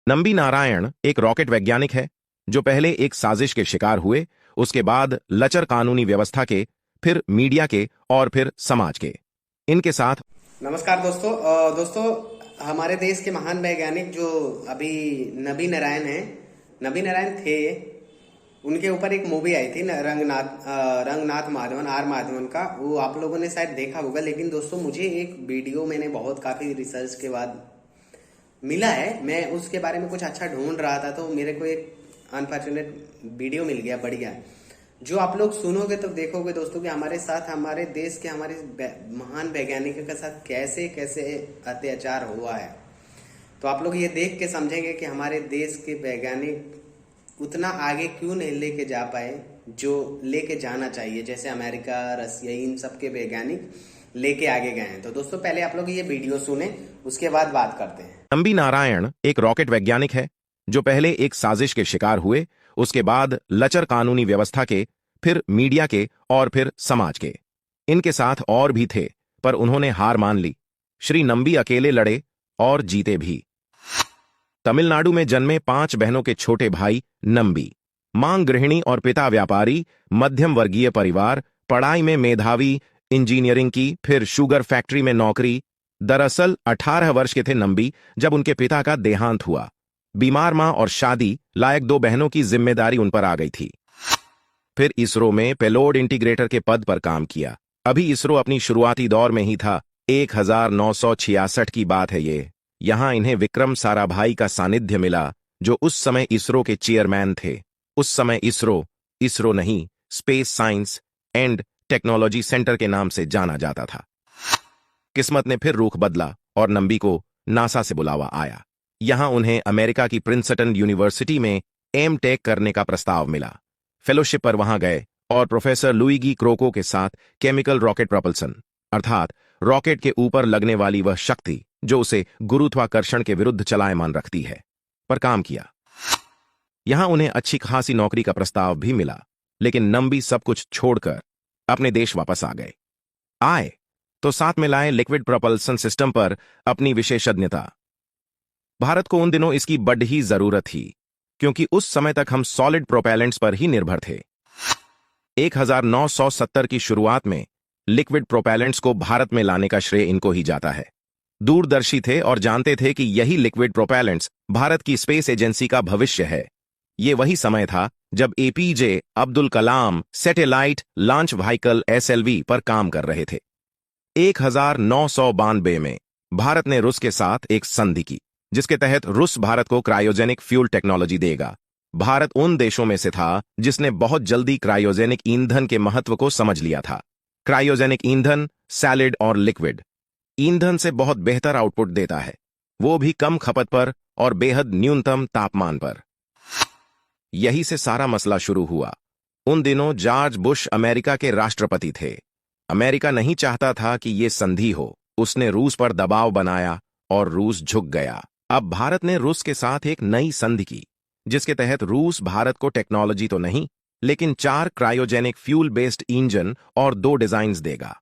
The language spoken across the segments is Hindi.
नंबी नारायण एक रॉकेट वैज्ञानिक है जो पहले एक साजिश के शिकार हुए, उसके बाद लचर कानूनी व्यवस्था के, फिर मीडिया के और फिर समाज के। इनके साथ नमस्कार दोस्तों। हमारे देश के महान वैज्ञानिक जो अभी नबी नारायण हैं, नबी नारायण थे, उनके ऊपर एक मूवी आई थी रंगनाथ माधवन, आर माधवन का। वो आप लोगों ने शायद देखा होगा। लेकिन दोस्तों, मुझे एक वीडियो मैंने बहुत काफ़ी रिसर्च के बाद मिला है। मैं उसके बारे में कुछ अच्छा ढूंढ रहा था, तो मेरे को एक अनफॉर्चुनेट वीडियो मिल गया, बढ़िया, जो आप लोग सुनोगे तो देखोगे दोस्तों कि हमारे साथ, हमारे देश के, हमारे महान वैज्ञानिकों के साथ कैसे कैसे अत्याचार हुआ है। तो आप लोग ये देख के समझेंगे कि हमारे देश के वैज्ञानिक उतना आगे क्यों नहीं लेके जा पाए जो लेके जाना चाहिए। जैसे अमेरिका, रसिया, इन सब के वैज्ञानिक लेके आगे गए हैं। तो दोस्तों, पहले आप लोग ये वीडियो सुने, उसके बाद बात करते हैं। नंबी नारायण एक रॉकेट वैज्ञानिक है जो पहले एक साजिश के शिकार हुए, उसके बाद लचर कानूनी व्यवस्था के, फिर मीडिया के और फिर समाज के। इनके साथ और भी थे, पर उन्होंने हार मान ली। श्री नंबी अकेले लड़े और जीते भी। तमिलनाडु में जन्मे 5 बहनों के छोटे भाई नंबी, मां गृहिणी और पिता व्यापारी, मध्यम वर्गीय परिवार, पढ़ाई में मेधावी, इंजीनियरिंग की, फिर शुगर फैक्ट्री में नौकरी। दरअसल 18 वर्ष के थे नंबी जब उनके पिता का देहांत हुआ। बीमार मां और शादी लायक 2 बहनों की जिम्मेदारी उन पर आ गई थी। फिर इसरो में पेलोड इंटीग्रेटर के पद पर काम किया। अभी इसरो अपनी शुरुआती दौर में ही था। 1966 की बात है ये। यहां इन्हें विक्रम साराभाई का सानिध्य मिला, जो उस समय इसरो के चेयरमैन थे। उस समय इसरो नहीं, space science and technology centre के नाम से जाना जाता था। किस्मत ने फिर रुख बदला और नंबी को नासा से बुलावा आया। यहां उन्हें अमेरिका की प्रिंसटन यूनिवर्सिटी में टेक करने का प्रस्ताव मिला। फेलोशिप पर वहां गए और प्रोफेसर लुइगी क्रोको के साथ केमिकल रॉकेट प्रोपल्सन, अर्थात रॉकेट के ऊपर लगने वाली वह शक्ति जो उसे गुरुत्वाकर्षण के विरुद्ध चलायमान रखती है, पर काम किया। यहां उन्हें अच्छी खासी नौकरी का प्रस्ताव भी मिला, लेकिन नंबी सब कुछ छोड़कर अपने देश वापस आए तो साथ में लाए लिक्विड प्रोपल्सन सिस्टम पर अपनी विशेषज्ञता। भारत को उन दिनों इसकी बड़ी ही जरूरत थी, क्योंकि उस समय तक हम सॉलिड प्रोपेलेंट्स पर ही निर्भर थे। 1970 की शुरुआत में लिक्विड प्रोपेलेंट्स को भारत में लाने का श्रेय इनको ही जाता है। दूरदर्शी थे और जानते थे कि यही लिक्विड प्रोपेलेंट्स भारत की स्पेस एजेंसी का भविष्य है। ये वही समय था जब APJ Abdul Kalam satellite launch vehicle SLV पर काम कर रहे थे। 1992 में भारत ने रूस के साथ एक संधि की, जिसके तहत रूस भारत को क्रायोजेनिक फ्यूल टेक्नोलॉजी देगा। भारत उन देशों में से था जिसने बहुत जल्दी क्रायोजेनिक ईंधन के महत्व को समझ लिया था। क्रायोजेनिक ईंधन सॉलिड और लिक्विड ईंधन से बहुत बेहतर आउटपुट देता है, वो भी कम खपत पर और बेहद न्यूनतम तापमान पर। यही से सारा मसला शुरू हुआ। उन दिनों जॉर्ज बुश अमेरिका के राष्ट्रपति थे। अमेरिका नहीं चाहता था कि ये संधि हो। उसने रूस पर दबाव बनाया और रूस झुक गया। अब भारत ने रूस के साथ एक नई संधि की, जिसके तहत रूस भारत को टेक्नोलॉजी तो नहीं, लेकिन 4 क्रायोजेनिक फ्यूल बेस्ड इंजन और 2 डिजाइन्स देगा।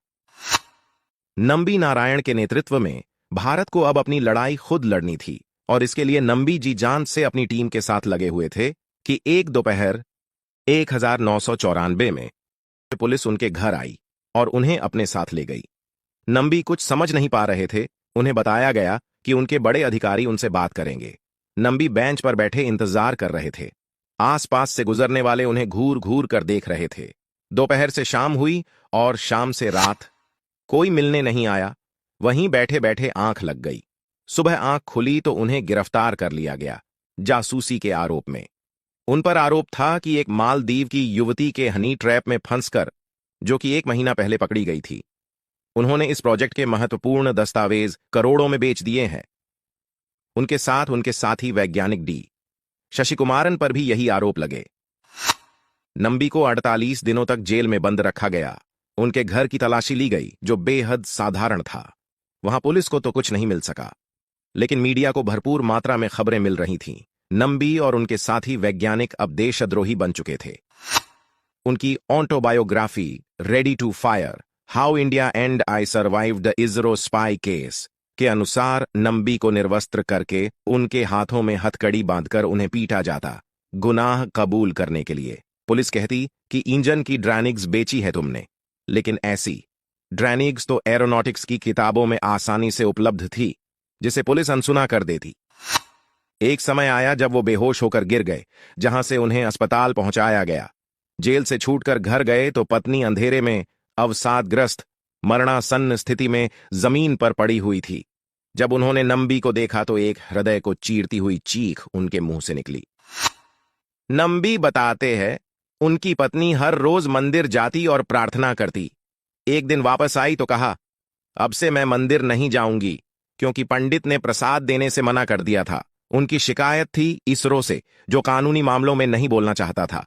नंबी नारायण के नेतृत्व में भारत को अब अपनी लड़ाई खुद लड़नी थी, और इसके लिए नंबी जी जान से अपनी टीम के साथ लगे हुए थे कि एक दोपहर 1994 में पुलिस उनके घर आई और उन्हें अपने साथ ले गई। नंबी कुछ समझ नहीं पा रहे थे। उन्हें बताया गया कि उनके बड़े अधिकारी उनसे बात करेंगे। नंबी बेंच पर बैठे इंतजार कर रहे थे। आसपास से गुजरने वाले उन्हें घूर घूर कर देख रहे थे। दोपहर से शाम हुई और शाम से रात। कोई मिलने नहीं आया। वहीं बैठे बैठे आंख लग गई। सुबह आंख खुली तो उन्हें गिरफ्तार कर लिया गया, जासूसी के आरोप में। उन पर आरोप था कि एक मालदीव की युवती के हनी ट्रैप में फंसकर, जो कि 1 महीना पहले पकड़ी गई थी, उन्होंने इस प्रोजेक्ट के महत्वपूर्ण दस्तावेज करोड़ों में बेच दिए हैं। उनके साथ उनके साथी वैज्ञानिक शशि कुमारन पर भी यही आरोप लगे। नंबी को 48 दिनों तक जेल में बंद रखा गया। उनके घर की तलाशी ली गई, जो बेहद साधारण था। वहां पुलिस को तो कुछ नहीं मिल सका, लेकिन मीडिया को भरपूर मात्रा में खबरें मिल रही थीं। नंबी और उनके साथी वैज्ञानिक अब देशद्रोही बन चुके थे। उनकी autobiography ready to fire, how India and I survived the ISRO spy case, के अनुसार नंबी को निर्वस्त्र करके उनके हाथों में हथकड़ी बांधकर उन्हें पीटा जाता, गुनाह कबूल करने के लिए। पुलिस कहती कि इंजन की ड्रैनिग्स बेची है तुमने, लेकिन ऐसी ड्रैनिग्स तो एरोनॉटिक्स की किताबों में आसानी से उपलब्ध थी, जिसे पुलिस अनसुना कर देती। एक समय आया जब वो बेहोश होकर गिर गए, जहां से उन्हें अस्पताल पहुंचाया गया। जेल से छूटकर घर गए तो पत्नी अंधेरे में अवसादग्रस्त मरणासन्न स्थिति में जमीन पर पड़ी हुई थी। जब उन्होंने नंबी को देखा तो एक हृदय को चीरती हुई चीख उनके मुंह से निकली। नंबी बताते हैं, उनकी पत्नी हर रोज मंदिर जाती और प्रार्थना करती। एक दिन वापस आई तो कहा, अब से मैं मंदिर नहीं जाऊंगी, क्योंकि पंडित ने प्रसाद देने से मना कर दिया था। उनकी शिकायत थी इसरो से, जो कानूनी मामलों में नहीं बोलना चाहता था।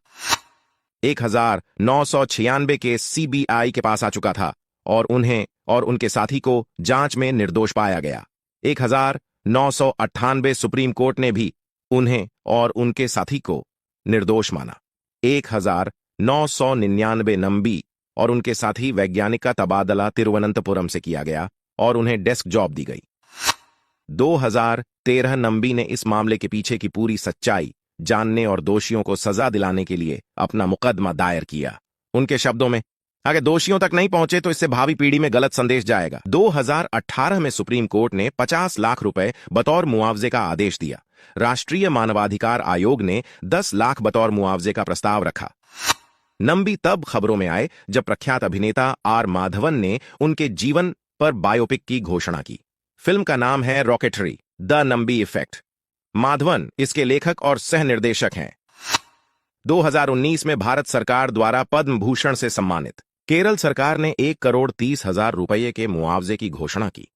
1996 केस सीबीआई के पास आ चुका था और उन्हें और उनके साथी को जांच में निर्दोष पाया गया। 1998 सुप्रीम कोर्ट ने भी उन्हें और उनके साथी को निर्दोष माना। 1999 नंबी और उनके साथी वैज्ञानिक का तबादला तिरुवनंतपुरम से किया गया और उन्हें डेस्क जॉब दी गई। 2013 नंबी ने इस मामले के पीछे की पूरी सच्चाई जानने और दोषियों को सजा दिलाने के लिए अपना मुकदमा दायर किया। उनके शब्दों में, अगर दोषियों तक नहीं पहुंचे तो इससे भावी पीढ़ी में गलत संदेश जाएगा। 2018 में सुप्रीम कोर्ट ने 50 लाख रुपए बतौर मुआवजे का आदेश दिया। राष्ट्रीय मानवाधिकार आयोग ने 10 लाख बतौर मुआवजे का प्रस्ताव रखा। नंबी तब खबरों में आए जब प्रख्यात अभिनेता आर माधवन ने उनके जीवन पर बायोपिक की घोषणा की। फिल्म का नाम है rocketry, the Nambi effect. Madhavan इसके लेखक और सह निर्देशक हैं। 2019 में भारत सरकार द्वारा पद्म भूषण से सम्मानित। केरल सरकार ने 1,30,00,000 रुपये के मुआवजे की घोषणा की।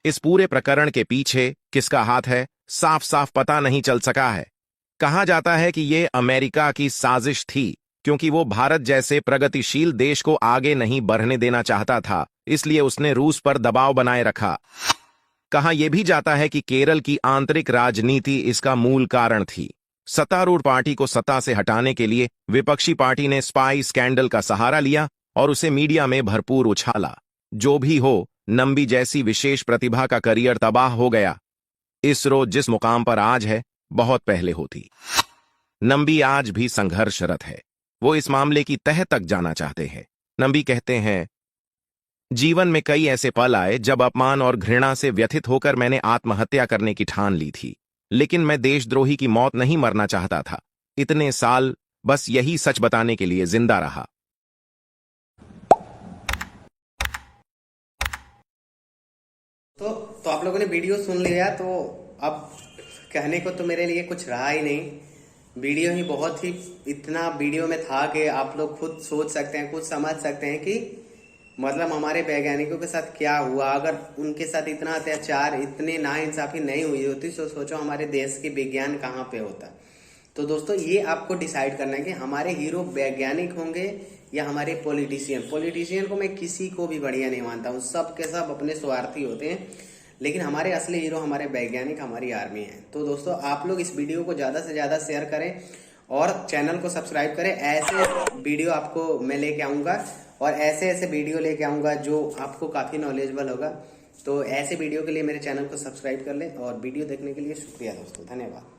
इस पूरे प्रकरण के पीछे किसका हाथ है, साफ साफ पता नहीं चल सका है। कहा जाता है कि ये अमेरिका की साजिश थी, क्योंकि वो भारत जैसे प्रगतिशील देश को आगे नहीं बढ़ने देना चाहता था, इसलिए उसने रूस पर दबाव बनाए रखा। कहा यह भी जाता है कि केरल की आंतरिक राजनीति इसका मूल कारण थी। सत्तारूढ़ पार्टी को सत्ता से हटाने के लिए विपक्षी पार्टी ने स्पाई स्कैंडल का सहारा लिया और उसे मीडिया में भरपूर उछाला। जो भी हो, नंबी जैसी विशेष प्रतिभा का करियर तबाह हो गया। इसरो जिस मुकाम पर आज है, बहुत पहले होती। नंबी आज भी संघर्षरत है। वो इस मामले की तह तक जाना चाहते हैं। नंबी कहते हैं, जीवन में कई ऐसे पल आए जब अपमान और घृणा से व्यथित होकर मैंने आत्महत्या करने की ठान ली थी, लेकिन मैं देशद्रोही की मौत नहीं मरना चाहता था। इतने साल बस यही सच बताने के लिए जिंदा रहा। तो आप लोगों ने वीडियो सुन लिया, तो अब कहने को तो मेरे लिए कुछ रहा ही नहीं। वीडियो ही बहुत ही इतना वीडियो में था कि आप लोग खुद सोच सकते हैं, खुद समझ सकते हैं कि मतलब हमारे वैज्ञानिकों के साथ क्या हुआ। अगर उनके साथ इतना अत्याचार, इतनी नाइंसाफी नहीं हुई होती तो सोचो हमारे देश की विज्ञान कहाँ पे होता। तो दोस्तों, ये आपको डिसाइड करना है कि हमारे हीरो वैज्ञानिक होंगे या हमारे पॉलिटिशियन। पॉलिटिशियन को मैं किसी को भी बढ़िया नहीं मानता हूँ, सब के सब अपने स्वार्थी होते हैं, लेकिन हमारे असली हीरो हमारे वैज्ञानिक, हमारी आर्मी है। तो दोस्तों, आप लोग इस वीडियो को ज्यादा से ज्यादा शेयर करें और चैनल को सब्सक्राइब करें। ऐसे वीडियो आपको मैं लेके आऊंगा और ऐसे ऐसे वीडियो लेके आऊंगा जो आपको काफी नॉलेजेबल होगा। तो ऐसे वीडियो के लिए मेरे चैनल को सब्सक्राइब कर लें और वीडियो देखने के लिए शुक्रिया दोस्तों, धन्यवाद।